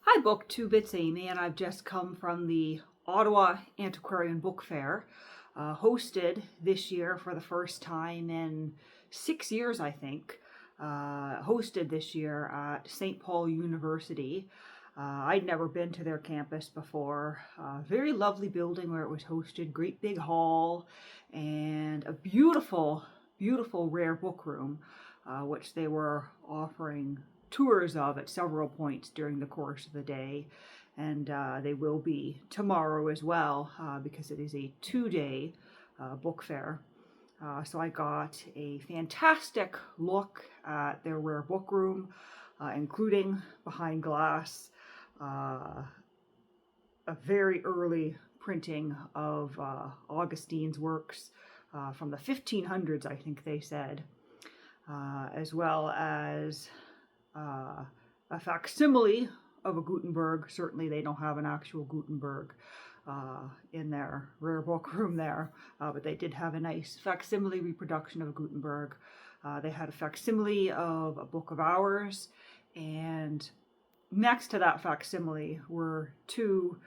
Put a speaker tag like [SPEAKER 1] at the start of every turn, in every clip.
[SPEAKER 1] Hi BookTube, it's Amy, and I've just come from the Ottawa Antiquarian Book Fair, hosted this year for the first time in 6 years, I think. Hosted this year at St. Paul University. I'd never been to their campus before. Very lovely building where it was hosted, great big hall, and a beautiful, beautiful rare book room, which they were offering tours of at several points during the course of the day, and they will be tomorrow as well, because it is a 2-day book fair. So I got a fantastic look at their rare book room, including behind glass, a very early printing of Augustine's works from the 1500s, I think they said, as well as a facsimile of a Gutenberg. Certainly they don't have an actual Gutenberg in their rare book room there, but they did have a nice facsimile reproduction of a Gutenberg. They had a facsimile of a Book of Hours, and next to that facsimile were two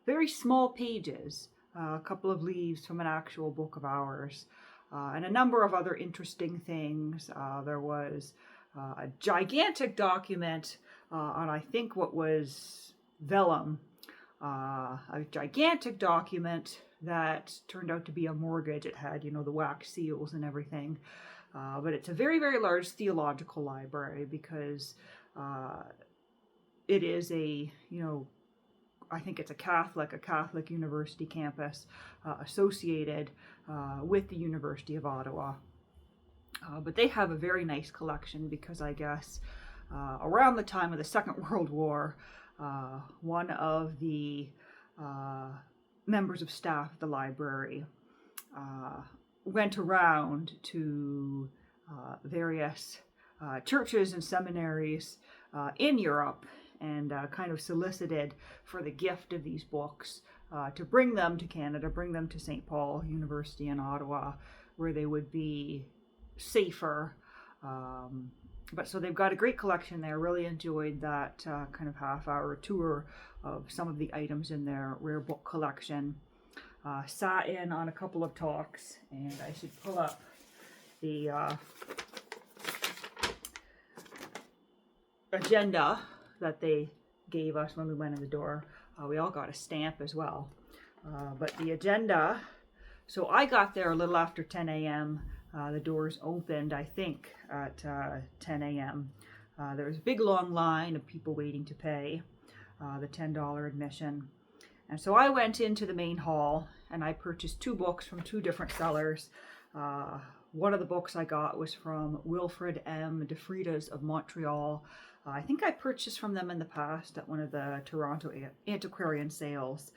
[SPEAKER 1] very small pages, a couple of leaves from an actual Book of Hours, and a number of other interesting things. There was a gigantic document on, I think, what was vellum, a gigantic document that turned out to be a mortgage. It had, the wax seals and everything, but it's a very, very large theological library because it is a, I think it's a Catholic university campus associated with the University of Ottawa. But they have a very nice collection because I guess around the time of the Second World War, one of the members of staff at the library went around to various churches and seminaries in Europe and kind of solicited for the gift of these books to bring them to Canada, bring them to St. Paul University in Ottawa, where they would be safer. But so they've got a great collection there. Really enjoyed that kind of half-hour tour of some of the items in their rare book collection. Sat in on a couple of talks, and I should pull up the agenda that they gave us when we went in the door. We all got a stamp as well. But the agenda, so I got there a little after 10 a.m. The doors opened, I think, at 10 a.m. There was a big long line of people waiting to pay the $10 admission. And so I went into the main hall and I purchased 2 books from 2 different sellers. One of the books I got was from Wilfred M. de Fridas of Montreal. I think I purchased from them in the past at one of the Toronto Antiquarian sales.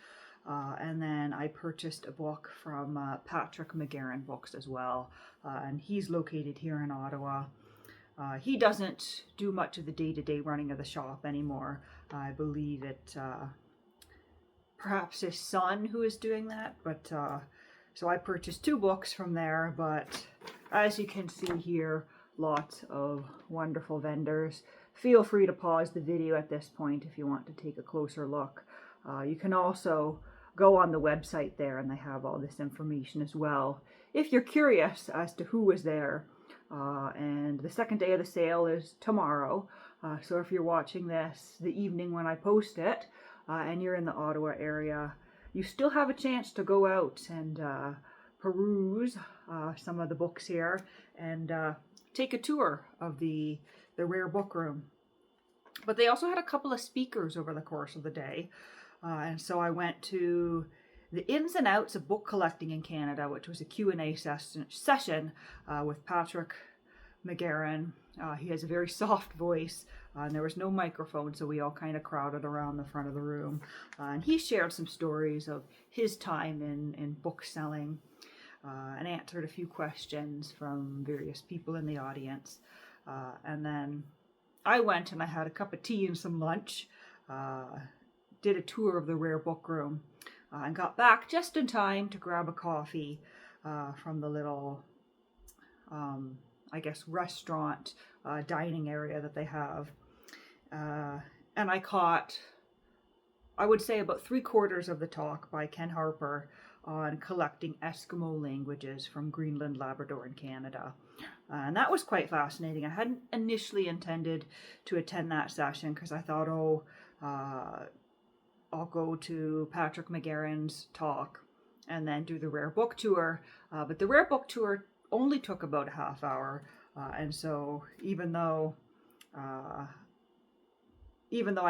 [SPEAKER 1] And then I purchased a book from Patrick McGarren Books as well, and he's located here in Ottawa. He doesn't do much of the day-to-day running of the shop anymore. I believe it perhaps his son who is doing that, but so I purchased 2 books from there, but as you can see here, lots of wonderful vendors. Feel free to pause the video at this point if you want to take a closer look. You can also go on the website there and they have all this information as well if you're curious as to who was there. And the second day of the sale is tomorrow, so if you're watching this the evening when I post it and you're in the Ottawa area, you still have a chance to go out and peruse some of the books here and take a tour of the rare book room. But they also had a couple of speakers over the course of the day. And so I went to the ins and outs of book collecting in Canada, which was a Q&A session with Patrick McGarren. He has a very soft voice, and there was no microphone, so we all kind of crowded around the front of the room. And he shared some stories of his time in book selling and answered a few questions from various people in the audience. And then I went and I had a cup of tea and some lunch. Did a tour of the rare book room and got back just in time to grab a coffee from the little, I guess, restaurant dining area that they have. and I caught, I would say, about 3/4 of the talk by Ken Harper on collecting Eskimo languages from Greenland, Labrador, and Canada. And that was quite fascinating. I hadn't initially intended to attend that session because I thought, I'll go to Patrick McGarren's talk and then do the Rare Book Tour. But the Rare Book Tour only took about a half hour. And so even though I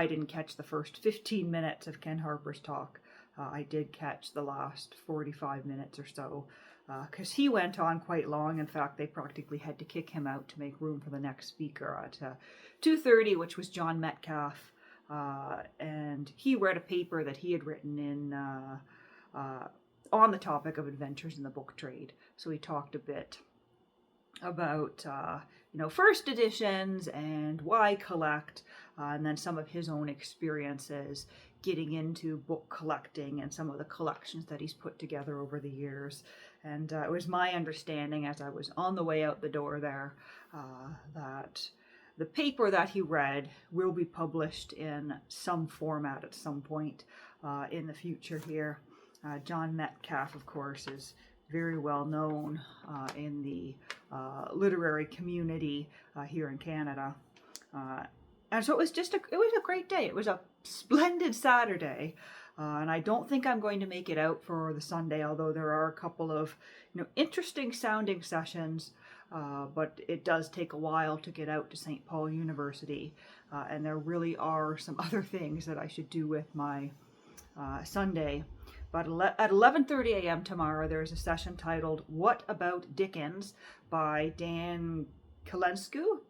[SPEAKER 1] didn't catch the first 15 minutes of Ken Harper's talk, I did catch the last 45 minutes or so, because he went on quite long. In fact, they practically had to kick him out to make room for the next speaker at 2:30, which was John Metcalf. And he read a paper that he had written on the topic of adventures in the book trade. So he talked a bit about first editions and why collect, and then some of his own experiences getting into book collecting and some of the collections that he's put together over the years. And it was my understanding as I was on the way out the door there that the paper that he read will be published in some format at some point in the future here. John Metcalf, of course, is very well known in the literary community here in Canada. And so it was a great day. It was a splendid Saturday. And I don't think I'm going to make it out for the Sunday, although there are a couple of interesting sounding sessions. But it does take a while to get out to St. Paul University. And there really are some other things that I should do with my Sunday. But at 11:30 a.m. tomorrow, there's a session titled "What About Dickens" by Dan Kalensku.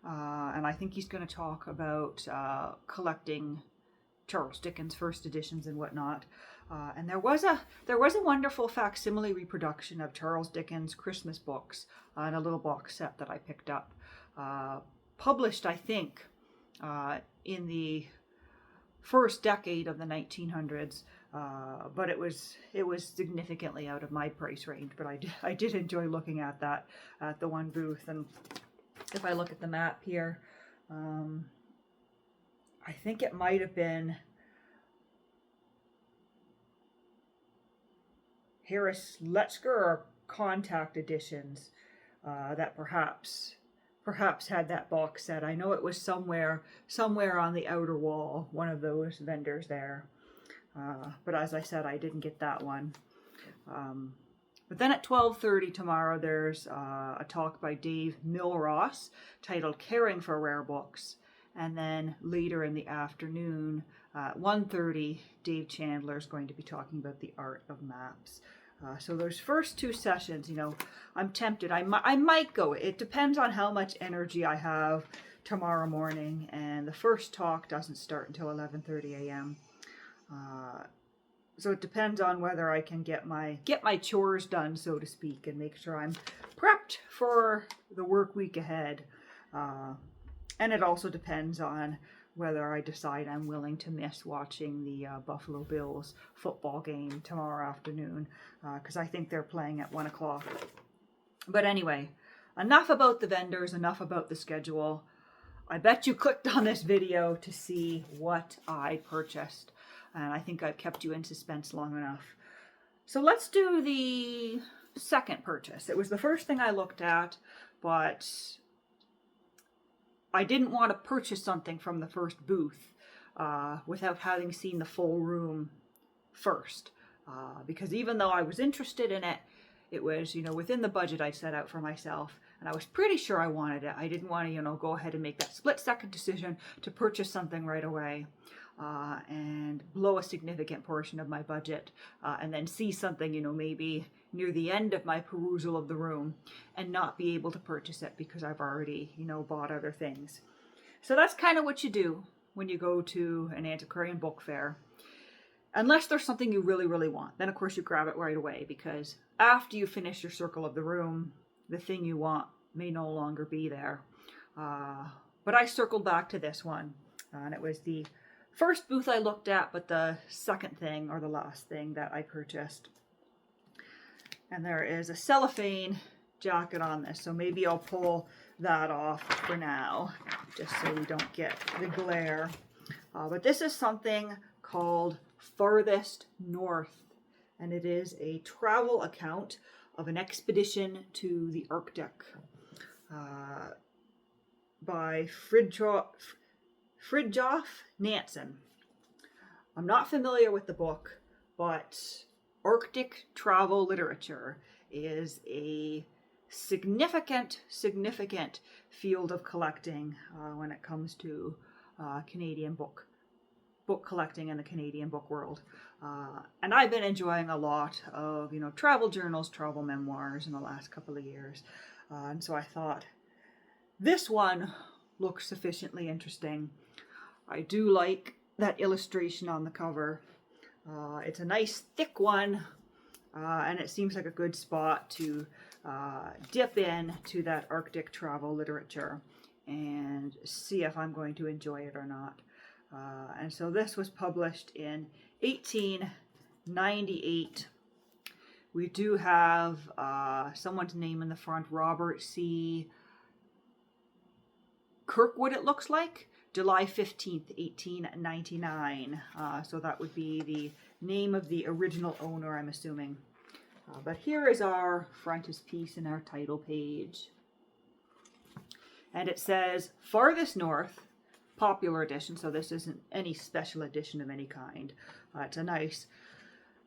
[SPEAKER 1] And I think he's going to talk about collecting Charles Dickens' first editions and whatnot. And there was a wonderful facsimile reproduction of Charles Dickens' Christmas books in a little box set that I picked up, published, I think, in the first decade of the 1900s. But it was significantly out of my price range. But I did enjoy looking at that at the one booth. And if I look at the map here, I think it might have been Harris Letzker or Contact Editions that perhaps had that box set. I know it was somewhere on the outer wall, one of those vendors there. But as I said, I didn't get that one. But then at 12:30 tomorrow, there's a talk by Dave Milross titled "Caring for Rare Books." And then later in the afternoon, at 1:30, Dave Chandler is going to be talking about the art of maps. So those first two sessions, I'm tempted. I might go. It depends on how much energy I have tomorrow morning. And the first talk doesn't start until 11:30 a.m. So it depends on whether I can get my chores done, so to speak, and make sure I'm prepped for the work week ahead. And it also depends on whether I decide I'm willing to miss watching the Buffalo Bills football game tomorrow afternoon, because I think they're playing at 1 o'clock. But anyway, enough about the vendors, enough about the schedule. I bet you clicked on this video to see what I purchased. And I think I've kept you in suspense long enough. So let's do the second purchase. It was the first thing I looked at, but I didn't want to purchase something from the first booth without having seen the full room first. Because even though I was interested in it, it was, within the budget I set out for myself. And I was pretty sure I wanted it. I didn't want to, go ahead and make that split-second decision to purchase something right away. And blow a significant portion of my budget, and then see something, maybe near the end of my perusal of the room and not be able to purchase it because I've already, bought other things. So that's kind of what you do when you go to an antiquarian book fair. Unless there's something you really, really want. Then, of course, you grab it right away, because after you finish your circle of the room, the thing you want may no longer be there. But I circled back to this one, and it was the first booth I looked at, but the second thing, or the last thing, that I purchased. And there is a cellophane jacket on this, so maybe I'll pull that off for now, just so we don't get the glare. But this is something called Farthest North, and it is a travel account of an expedition to the Arctic by Fridtjof Nansen. I'm not familiar with the book, but Arctic travel literature is a significant field of collecting when it comes to Canadian book collecting in the Canadian book world. And I've been enjoying a lot of, travel journals, travel memoirs in the last couple of years. And so I thought this one looks sufficiently interesting. I do like that illustration on the cover. It's a nice thick one, and it seems like a good spot to dip in to that Arctic travel literature and see if I'm going to enjoy it or not. And so this was published in 1898. We do have someone's name in the front, Robert C. Kirkwood, it looks like, July 15th, 1899. So that would be the name of the original owner, I'm assuming. But here is our frontispiece and our title page. And it says, Farthest North, popular edition, so this isn't any special edition of any kind. It's a nice,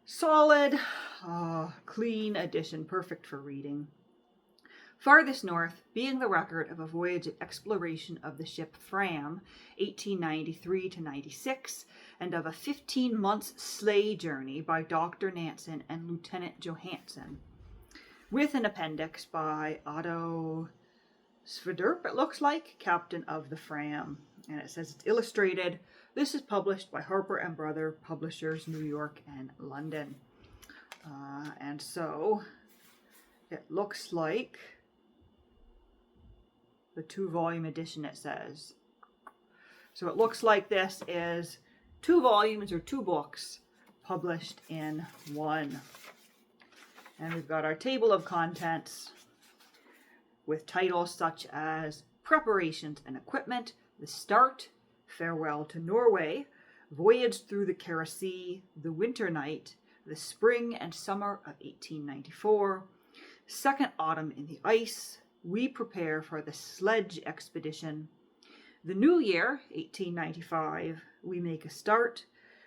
[SPEAKER 1] solid, clean edition, perfect for reading. Farthest North, being the record of a voyage of exploration of the ship Fram, 1893 to 96, and of a 15-month sleigh journey by Dr. Nansen and Lieutenant Johansen, with an appendix by Otto Sverdrup, it looks like, captain of the Fram. And it says it's illustrated. This is published by Harper and Brother Publishers, New York and London. And so it looks like the 2-volume edition, it says. So it looks like this is 2 volumes or 2 books published in one. And we've got our table of contents with titles such as Preparations and Equipment, The Start, Farewell to Norway, Voyage through the Kara Sea, The Winter Night, The Spring and Summer of 1894, Second Autumn in the Ice, We Prepare for the Sledge Expedition, The New Year, 1895, We Make a Start,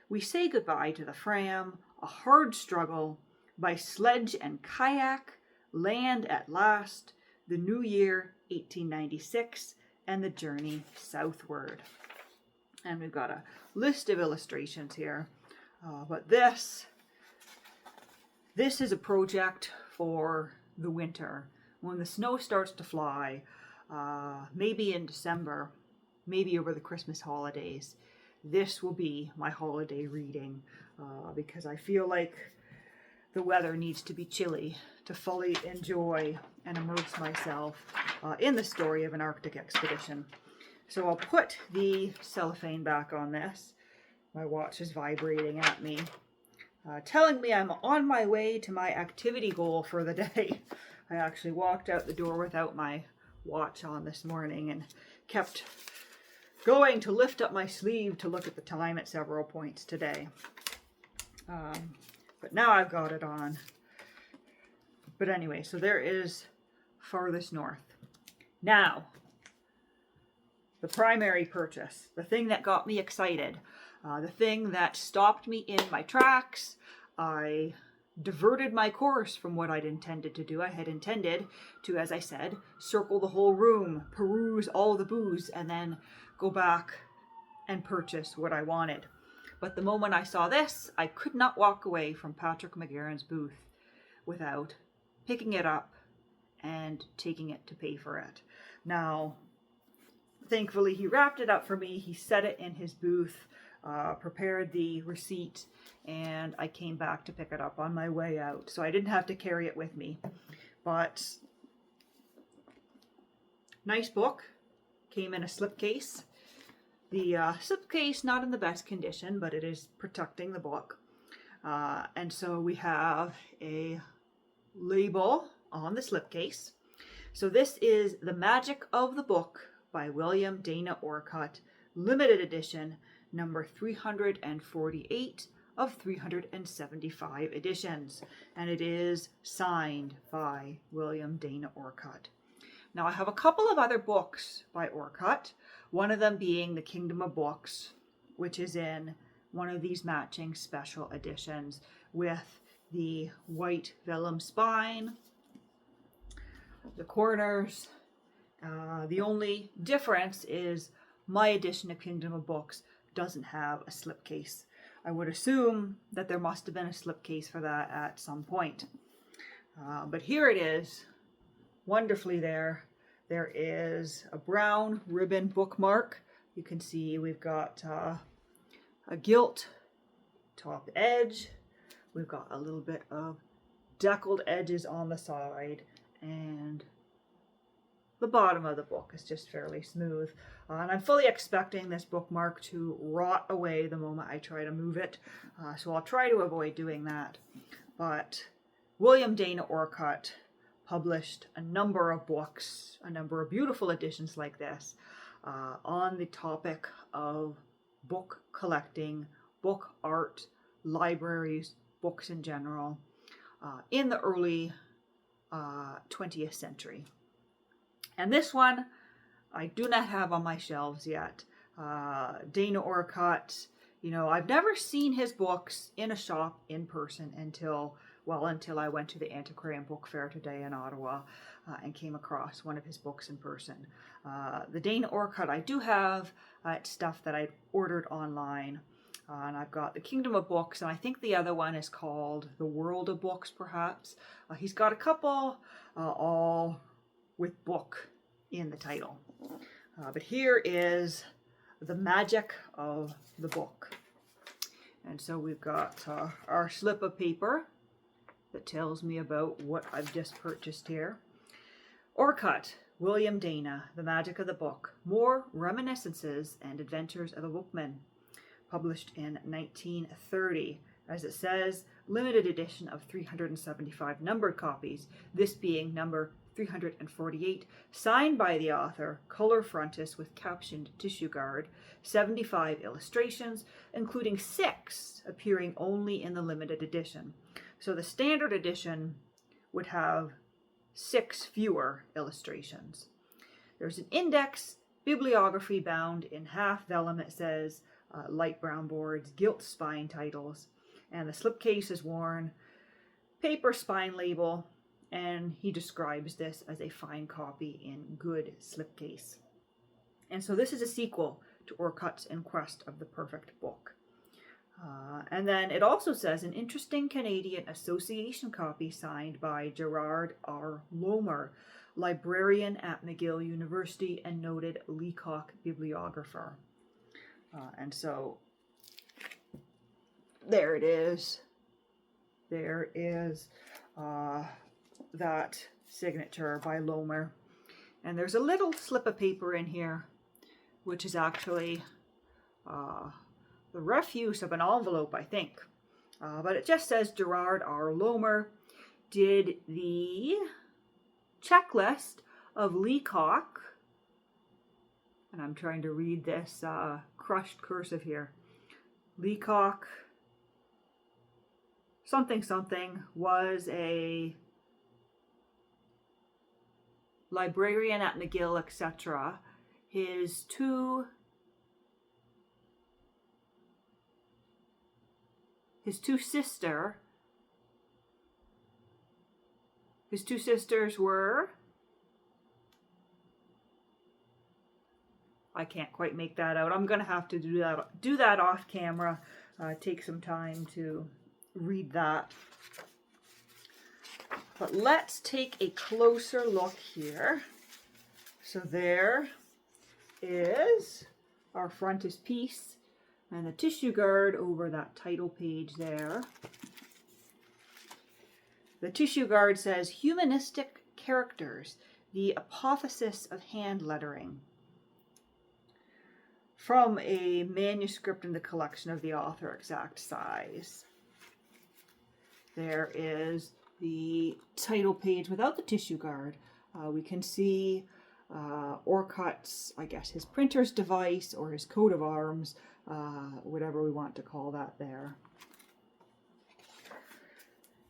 [SPEAKER 1] We Say Goodbye to the Fram, A Hard Struggle, By Sledge and Kayak, Land at Last, The New Year, 1896, and The Journey Southward. And we've got a list of illustrations here. But this is a project for the winter. When the snow starts to fly, maybe in December, maybe over the Christmas holidays, this will be my holiday reading because I feel like the weather needs to be chilly to fully enjoy and immerse myself in the story of an Arctic expedition. So I'll put the cellophane back on this. My watch is vibrating at me, telling me I'm on my way to my activity goal for the day. I actually walked out the door without my watch on this morning and kept going to lift up my sleeve to look at the time at several points today. But now I've got it on. But anyway, so there is Farthest North. Now, the primary purchase, the thing that got me excited, the thing that stopped me in my tracks. I diverted my course from what I'd intended to do. I had intended to, as I said, circle the whole room, peruse all the booths, and then go back and purchase what I wanted. But the moment I saw this, I could not walk away from Patrick McGarren's booth without picking it up and taking it to pay for it. Now, thankfully, he wrapped it up for me. He set it in his booth, prepared the receipt, and I came back to pick it up on my way out. So I didn't have to carry it with me. But nice book. Came in a slipcase. The slipcase not in the best condition, but it is protecting the book. And so we have a label on the slipcase. So this is The Magic of the Book by William Dana Orcutt, limited edition, number 348 of 375 editions. And it is signed by William Dana Orcutt. Now I have a couple of other books by Orcutt, one of them being The Kingdom of Books, which is in one of these matching special editions with the white vellum spine, the corners. The only difference is my edition of Kingdom of Books doesn't have a slipcase. I would assume that there must have been a slipcase for that at some point. But here it is, wonderfully there. There is a brown ribbon bookmark. You can see we've got a gilt top edge. We've got a little bit of deckled edges on the side, and the bottom of the book is just fairly smooth. And I'm fully expecting this bookmark to rot away the moment I try to move it. So I'll try to avoid doing that. But William Dana Orcutt published a number of books, a number of beautiful editions like this, on the topic of book collecting, book art, libraries, books in general, in the early 20th century. And this one I do not have on my shelves yet. Dana Orcutt, I've never seen his books in a shop in person until I went to the Antiquarian book fair today in Ottawa and came across one of his books in person. The Dana Orcutt I do have stuff that I ordered online. And I've got The Kingdom of Books, and I think the other one is called The World of Books, perhaps. He's got a couple, all with book in the title. But here is the magic of the book. And so we've got our slip of paper that tells me about what I've just purchased here. Orcutt, William Dana, The Magic of the Book, More Reminiscences and Adventures of a Bookman. Published in 1930. As it says, limited edition of 375 numbered copies, this being number 348, signed by the author, color frontis with captioned tissue guard, 75 illustrations, including 6 appearing only in the limited edition. So the standard edition would have 6 fewer illustrations. There's an index, bibliography bound in half vellum, it says, light brown boards, gilt spine titles, and the slipcase is worn, paper spine label, and he describes this as a fine copy in good slipcase. And so this is a sequel to Orcutt's In Quest of the Perfect Book. And then it also says an interesting Canadian Association copy signed by Gerard R. Lomer, librarian at McGill University and noted Leacock bibliographer. And so there it is. There is that signature by Lomer. And there's a little slip of paper in here, which is actually the refuse of an envelope, I think. But it just says Gerard R. Lomer did the checklist of Leacock. And I'm trying to read this crushed cursive here. Leacock something something was a librarian at McGill, etc. His two sisters were, I can't quite make that out. I'm gonna have to do that off camera. Take some time to read that. But let's take a closer look here. So there is our frontispiece and the tissue guard over that title page there. The tissue guard says Humanistic Characters, the Apotheosis of Hand Lettering, from a manuscript in the collection of the author, exact size. There is the title page without the tissue guard. We can see Orcutt's, I guess, his printer's device or his coat of arms, whatever we want to call that there.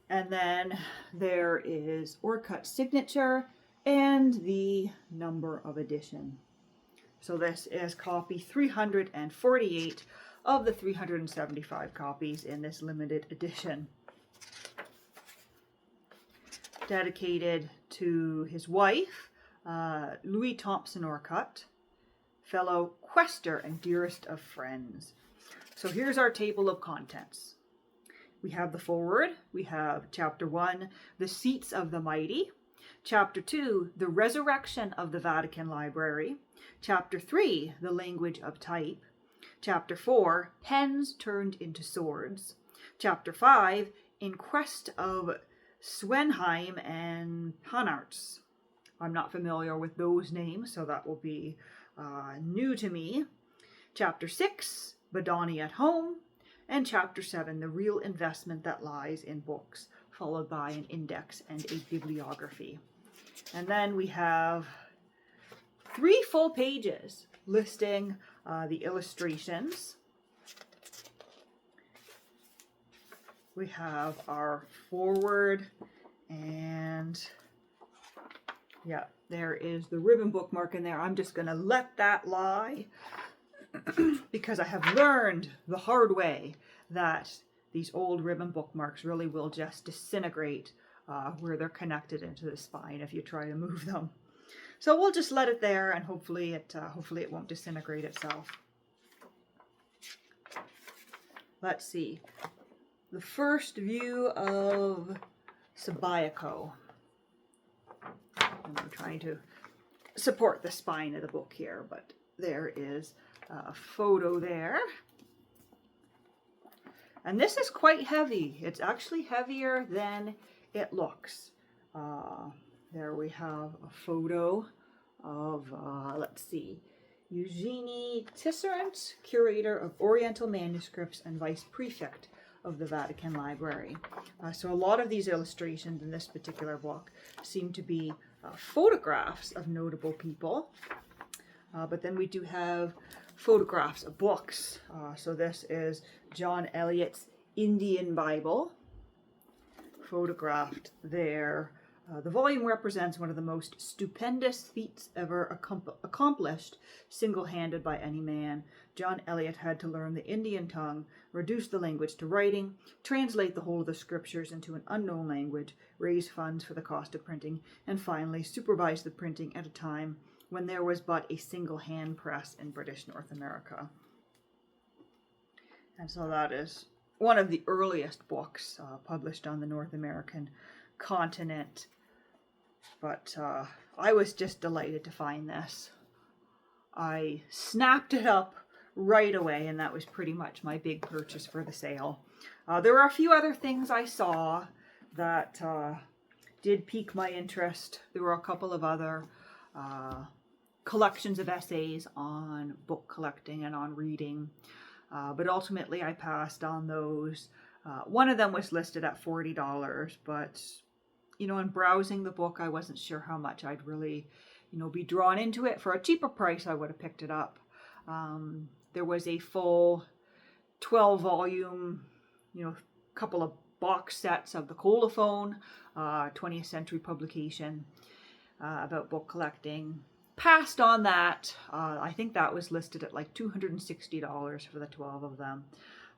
[SPEAKER 1] And then there is Orcutt's signature and the number of edition. So this is copy 348 of the 375 copies in this limited edition. Dedicated to his wife, Louis Thompson Orcutt, fellow quester and dearest of friends. So here's our table of contents. We have the foreword. We have Chapter 1, The Seats of the Mighty. Chapter 2, The Resurrection of the Vatican Library. Chapter 3, The Language of Type. Chapter 4, Pens Turned into Swords. Chapter 5, In Quest of Swenheim and Hanarts. I'm not familiar with those names, so that will be new to me. Chapter 6, Badani at Home. And Chapter 7, The Real Investment That Lies in Books, followed by an index and a bibliography. And then we have 3 full pages listing the illustrations. We have our foreword, and yeah, there is the ribbon bookmark in there. I'm just going to let that lie because I have learned the hard way that these old ribbon bookmarks really will just disintegrate where they're connected into the spine if you try to move them. So we'll just let it there, and hopefully it won't disintegrate itself. Let's see. The first view of Subiaco. I'm trying to support the spine of the book here, but there is a photo there. And this is quite heavy. It's actually heavier than it looks. There we have a photo of, let's see, Eugenie Tisserant, curator of Oriental manuscripts and vice prefect of the Vatican Library. So a lot of these illustrations in this particular book seem to be photographs of notable people. But then we do have photographs of books. So this is John Eliot's Indian Bible, photographed there. The volume represents one of the most stupendous feats ever accomplished single-handed by any man. John Eliot had to learn the Indian tongue, reduce the language to writing, translate the whole of the scriptures into an unknown language, raise funds for the cost of printing, and finally supervise the printing at a time when there was but a single hand press in British North America. And so that is one of the earliest books published on the North American continent. But I was just delighted to find this. I snapped it up right away, and that was pretty much my big purchase for the sale. There were a few other things I saw that did pique my interest. There were a couple of other collections of essays on book collecting and on reading, but ultimately I passed on those. One of them was listed at $40, but you know, in browsing the book, I wasn't sure how much I'd really, be drawn into it. For a cheaper price, I would have picked it up. There was a full 12-volume, couple of box sets of the Colophon, 20th century publication about book collecting. Passed on that. I think that was listed at like $260 for the 12 of them.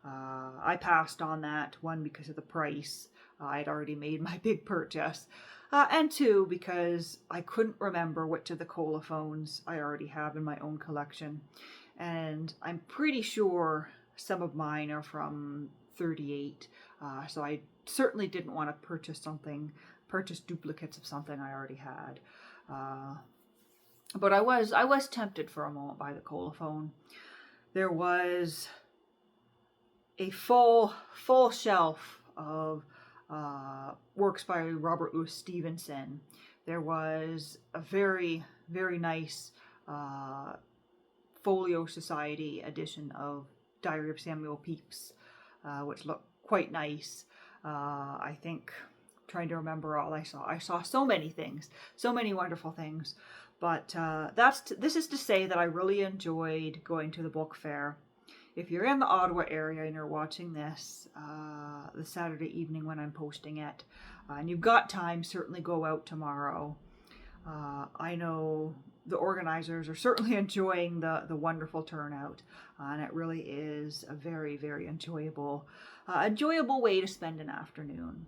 [SPEAKER 1] I passed on that, one, because of the price. I'd already made my big purchase. And two, because I couldn't remember which of the colophons I already have in my own collection. And I'm pretty sure some of mine are from 38. So I certainly didn't want to purchase duplicates of something I already had. But I was tempted for a moment by the colophon. There was a full shelf of works by Robert Louis Stevenson. There was a very, very nice Folio Society edition of Diary of Samuel Pepys, which looked quite nice. Trying to remember all I saw. I saw so many things, so many wonderful things. But this is to say that I really enjoyed going to the book fair. If you're in the Ottawa area and you're watching this the Saturday evening when I'm posting it, and you've got time, certainly go out tomorrow. I know the organizers are certainly enjoying the wonderful turnout, and it really is a very, very enjoyable way to spend an afternoon.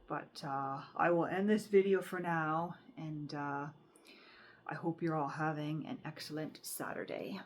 [SPEAKER 1] But I will end this video for now, and I hope you're all having an excellent Saturday.